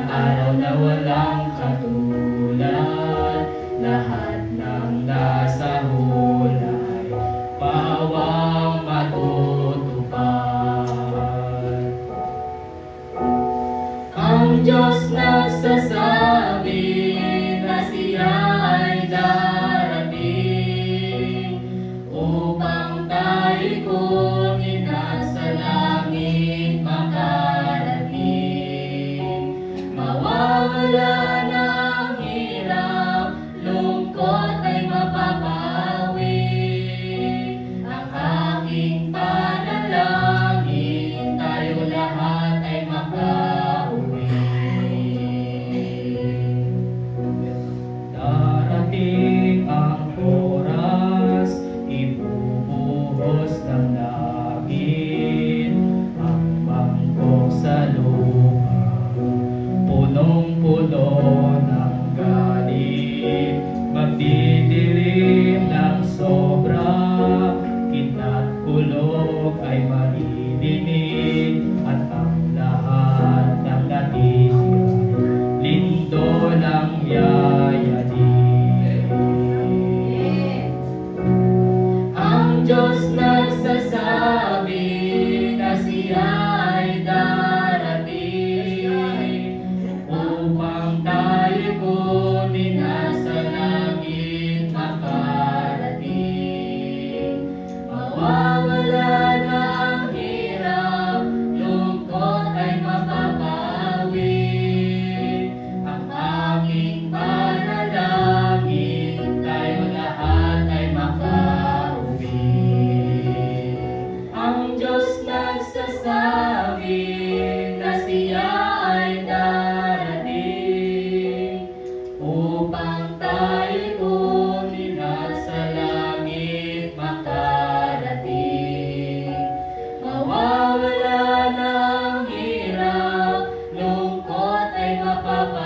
araw na walang katulad, lahat ng nasa hula ay pawang matutupad. Ang Diyos nagsasabi na siya ay darating upang tayo'y kunin at sa langit makarating. Mawawala na ang hirap, lungkot ay mapapawi. Ang aking panalangin, tayo lahat ay makauwi. Darating ang oras, ibubuhos ng langit ang bangkok sa lupa, punong-puno ng galit, magdidilim ng sobra, kina't kulog ay maririnig, at ang lahat ng natitira, lindo lang yayanig. Ang Diyos nagsasabi na siya ay darating upang tayo'y kunin at sa langit makarating. Mawawala na ang hirap, lungkot ay mapapawi. Ang aking panalangin, tayo lahat ay makauwi. Ang Diyos nagsasabi na siya ay darating upang tayo'y kunin at sa langit makarating. Mawawala na ang hirap, lungkot ay mapapawi.